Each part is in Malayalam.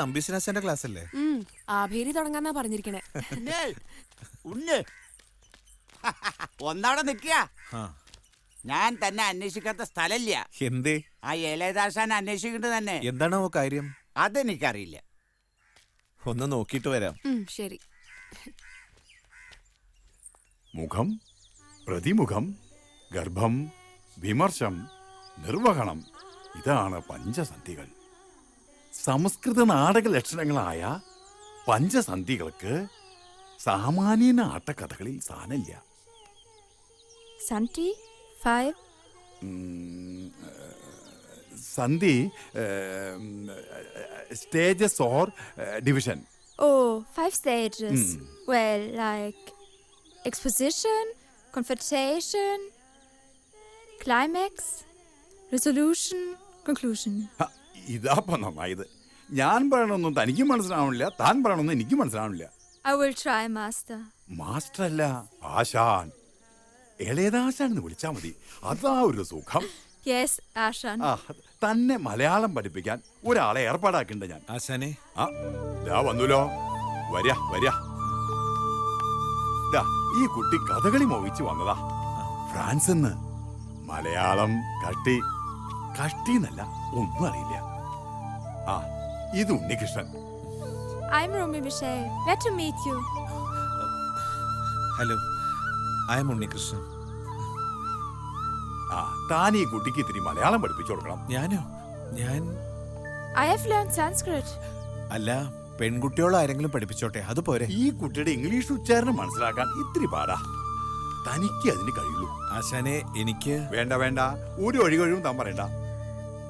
നമ്പീശനാശന്റെ ക്ലാസ് അല്ലേ? ആഭേരി തുടങ്ങാന്നാ പറഞ്ഞിരിക്കണേ. ഒന്നവിടെ നിക്കുക. ഞാൻ തന്നെ അന്വേഷിക്കാത്ത സ്ഥലമില്ല. എന്തേ? ആ ഏലേദാശാൻ അന്വേഷിക്കേണ്ടത് തന്നെ. എന്താണോ കാര്യം? അതെനിക്കറിയില്ല. ഒന്ന് നോക്കിയിട്ട് വരാം. ശരി. മുഖം, പ്രതിമുഖം, ഗർഭം, വിമർശം, നിർവഹണം, ഇതാണ് പഞ്ചസന്ധികൾ. സംസ്കൃത നാടക ലക്ഷണങ്ങളായ പഞ്ചസന്ധികൾക്ക് സാമാന്യ നാട്ടകഥകളിൽ സ്ഥാനമില്ല. സന്ധി 5 സന്ധി stages or division. Oh, 5 stages. Well, like exposition, confrontation, climax, resolution, conclusion. ഇതാപ്പം നന്നായത്. ഞാൻ പറയണൊന്നും തനിക്ക് മനസ്സിലാവണില്ല, താൻ പറയണൊന്നും എനിക്ക് മനസ്സിലാവണില്ല. I will try, master. Master അല്ല, ആശാൻ. ഇളയതാശാനെന്ന് വിളിച്ചാ മതി. അതാ ഒരു സുഖം. Yes, Ashan. തന്നെ മലയാളം പഠിപ്പിക്കാൻ ഒരാളെ ഏർപ്പാടാക്കണ്ട ഞാൻ. ആശാനെ, ദാ വന്നല്ലോ. വരാ വരാ. ഈ കുട്ടി കഥകളി മോഹിച്ചു വന്നതാ, ഫ്രാൻസിന്ന്. മലയാളം കഷ്ടിന്നല്ല, ഒന്നും അറിയില്ല. ഇത് Unnikrishnan. I'm Romy Michelle. Glad to meet you. Hello, I M Unnikrishnan. താൻ ഈ കുട്ടിക്ക് ഇത്തിരി മലയാളം പഠിപ്പിച്ചു കൊടുക്കണം. ഞാനോ? I have learned Sanskrit. അല്ല, പെൺകുട്ടിയോളം ആരെങ്കിലും പഠിപ്പിച്ചോട്ടെ, അതുപോരെ. ഈ കുട്ടിയുടെ ഇംഗ്ലീഷ് ഉച്ചാരണം മനസ്സിലാക്കാൻ ഇത്തിരി പാടാ. തനിക്ക് അതിന് കഴിയുള്ളൂ. ആശാനെ, എനിക്ക് വേണ്ട വേണ്ട, ഒരു ഒഴികഴിവും താൻ പറയണ്ട.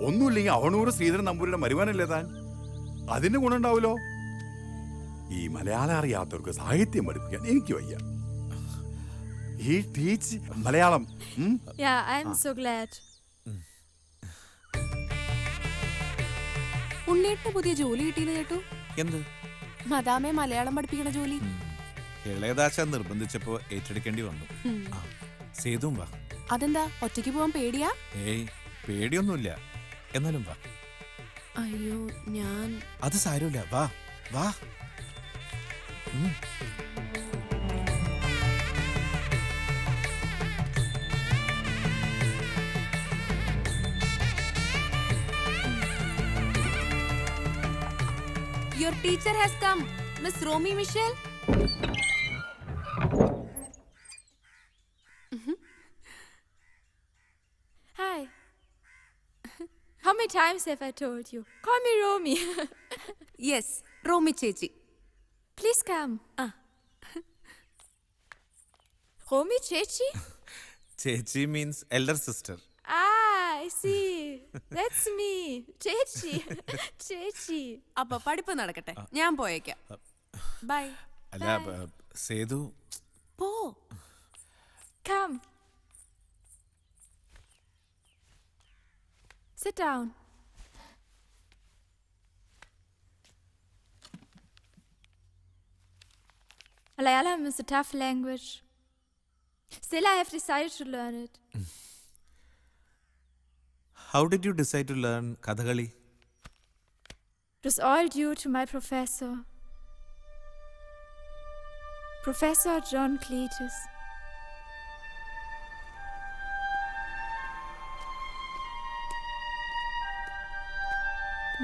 ഒന്നുമില്ലെങ്കിൽ അവണൂർ ശ്രീധരൻ നമ്പൂരിയുടെ മരുവാനല്ലേ താൻ. അതിന് ഗുണമുണ്ടാവുമല്ലോ. ഈ മലയാളം അറിയാത്തവർക്ക് സാഹിത്യം പഠിപ്പിക്കാൻ എനിക്ക് വയ്യ. ഈ teach Malayalam. Yeah, I'm so glad. ഉണ്ണിയേട്ടന് പുതിയ ജോലി കിട്ടിയെന്ന് കേട്ടു. എന്ത്? മദാമെ മലയാളം പഠിപ്പിക്കണ ജോലി. ഇളയദാശ നിർബന്ധിച്ചപ്പോ ഏറ്റെടുക്കേണ്ടി വന്നു. സേതും വാ. അതെന്താ, ഒറ്റയ്ക്ക് പോവാൻ പേടിയാ? ഏയ്, പേടിയൊന്നുമില്ല. എന്നാലും വാ. അയ്യോ, ഞാൻ അത് സാരമില്ല, വാ വാ. Your teacher has come, Miss Romy Michelle. Hi. How many times have I told you? Call me Romy. Yes, Romy ചേച്ചി. Please come. Romy Chechi? ചേച്ചി means elder sister. I see. That's me. Chechi. Chechi. അപ്പൊ പഠിപ്പ് നടക്കട്ടെ, ഞാൻ പോയേക്കാം. ബൈ. അല്ല, സേതു പോ. Come. Sit down. Malayalam is a tough language. Still, I have decided to learn it. How did you decide to learn Kathakali? It was all due to my professor, Professor John Cletus.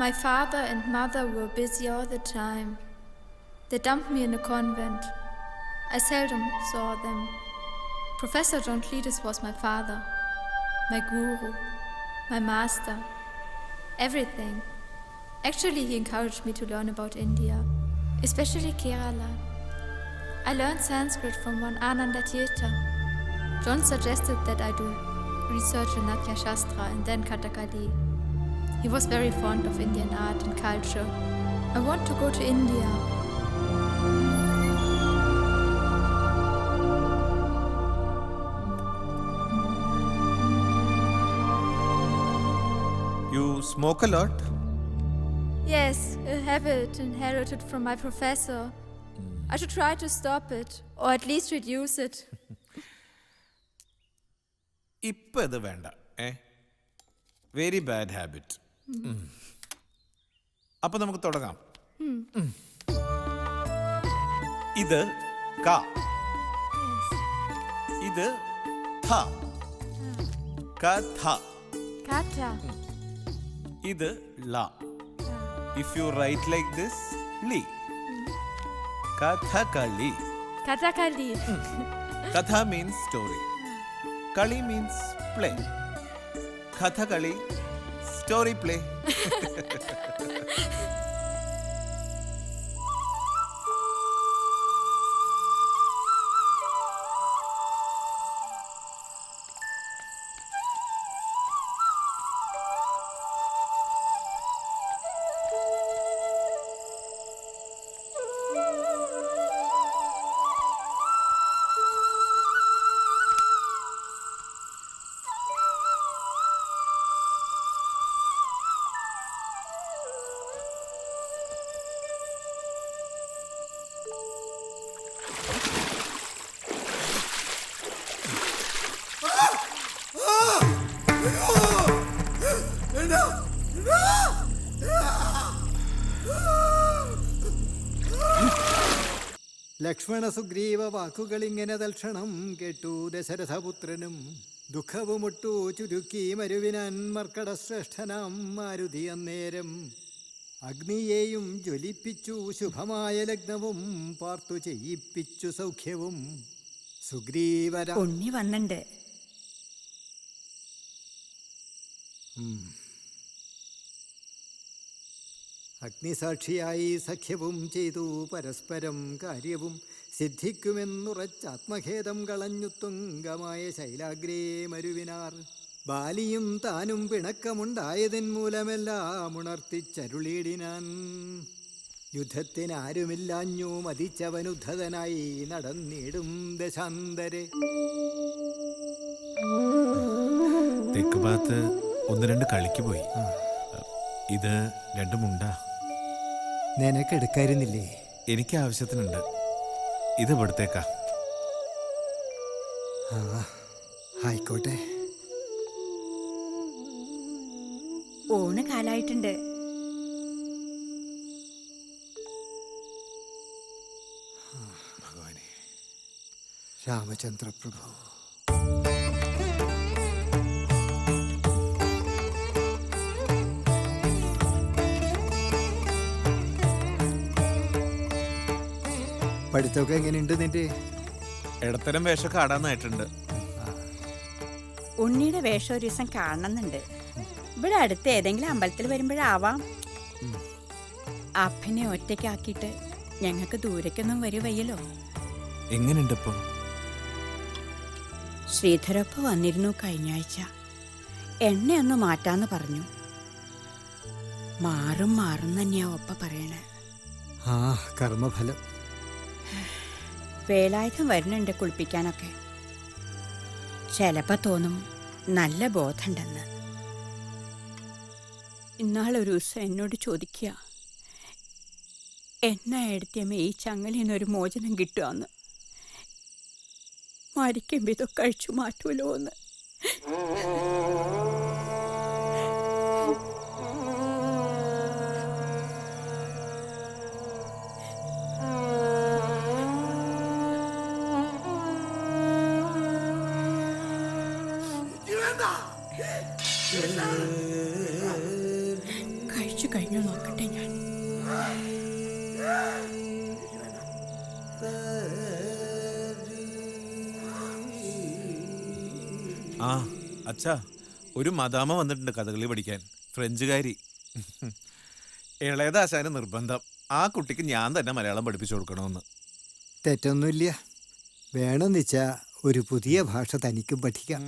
My father and mother were busy all the time. They dumped me in a convent. I seldom saw them. Professor John Cletus was my father, my guru, my master, everything. Actually, he encouraged me to learn about India, especially Kerala. I learned Sanskrit from one Ananda Tirtha. John suggested that I do research in Natya Shastra and then Kathakali. He was very fond of Indian art and culture. I want to go to India. You smoke a lot? Yes, a habit inherited from my professor. I should try to stop it, or at least reduce it. ഇപ്പൊ ഇത് വേണ്ട. Very bad habit. അപ്പൊ നമുക്ക് തുടങ്ങാം. ഇത് ക. ഇത് ഥ. കഥ. Kata. ഇത് ല. If you write like this, ലി. Kathakali. Katakali. Katha means story. Kali means play. Kathakali, story play. Lakshmana Sugriva വാക്കുകളിങ്ങനെ തൽക്ഷണം കേട്ടു ദശരഥപുത്രനും ദുഃഖവുമൊട്ടു ചുരുക്കി മരുവിനാൻ മർക്കടശ്രേഷ്ഠനാം മാരുതി അന്നേരം അഗ്നിയെയും ജ്വലിപ്പിച്ചു ശുഭമായ ലഗ്നവും പാർത്തു ചെയ്യിപ്പിച്ചു സൗഖ്യവും സുഗ്രീവര ഉണ്ണി വന്നിണ്ട്. അഗ്നിസാക്ഷിയായി സഖ്യവും ചെയ്തു പരസ്പരം കാര്യവും സിദ്ധിക്കുമെന്നുറച്ചാത്മഖേദം കളഞ്ഞു തുങ്കമായ ശൈലാഗ്രേ മരുവിനാർ ബാലിയും താനും പിണക്കമുണ്ടായതിൻ മൂലമെല്ലാം ഉണർത്തിച്ചരുളിയിടിനാൻ. യുദ്ധത്തിനാരുമില്ലാഞ്ഞു മതിച്ചവനുദ്ധതനായി നടന്നിടും ദശാന്തരെ. തെക്ക് ഭാഗത്ത് ഒന്ന് രണ്ട് കളിക്ക് പോയി. ഇത് രണ്ടുമുണ്ടാ. നിനക്കെടുക്കായിരുന്നില്ലേ? എനിക്ക് ആവശ്യത്തിനുണ്ട്. ഇത് ഇവിടത്തേക്കാ. ആയിക്കോട്ടെ. ഊണ് കാലായിട്ടുണ്ട്. രാമചന്ദ്രപ്രഭു. പഠിത്തമൊക്കെ എങ്ങനെയുണ്ട് നിന്റെ? ഇടത്തരം വേഷമൊക്കെ ആടാന്നായിട്ടുണ്ട്. ഉണ്ണിയുടെ വേഷം ഒരു ദിവസം കാണുന്നുണ്ട്. ഇവിടെ അടുത്ത് ഏതെങ്കിലും അമ്പലത്തിൽ വരുമ്പോഴാവാം. അപ്പനെ ഒറ്റയ്ക്കാക്കിയിട്ട് ഞങ്ങൾക്ക് ദൂരേക്കൊന്നും വരുവയ്യല്ലോ. എങ്ങനെയുണ്ട് ഇപ്പൊ? ശ്രീധരപ്പ വന്നിരുന്നു കഴിഞ്ഞ ആഴ്ച. എണ്ണയൊന്ന് മാറ്റാന്ന് പറഞ്ഞു. മാറും തന്നെയാ ഒപ്പ പറയണേ. ആ കർമ്മഫലം. വേലായുധം വരുന്നുണ്ട് കുളിപ്പിക്കാനൊക്കെ. ചിലപ്പോൾ തോന്നും നല്ല ബോധമുണ്ടെന്ന്. ഇന്നാളൊരു ദിവസം എന്നോട് ചോദിക്കുക, എന്നാ എടുത്തിയമ്മ ഈ ചങ്ങലിന്നൊരു മോചനം കിട്ടുകയെന്ന്. മരിക്കുമ്പോൾ ഇതൊക്കെ കഴിച്ചു മാറ്റുമല്ലോ എന്ന്. കഴിച്ചു കഴിഞ്ഞു നോക്കട്ടെ ഞാൻ. ആ അച്ഛാ, ഒരു മദാമ വന്നിട്ടുണ്ട് കഥകളി പഠിക്കാൻ. ഫ്രഞ്ചുകാരി. ഇളയദാശാന് നിർബന്ധം ആ കുട്ടിക്ക് ഞാൻ തന്നെ മലയാളം പഠിപ്പിച്ചു കൊടുക്കണമെന്ന്. തെറ്റൊന്നുമില്ല. വേണമെന്ന് വെച്ചാൽ ഒരു പുതിയ ഭാഷ തനിക്കും പഠിക്കാം.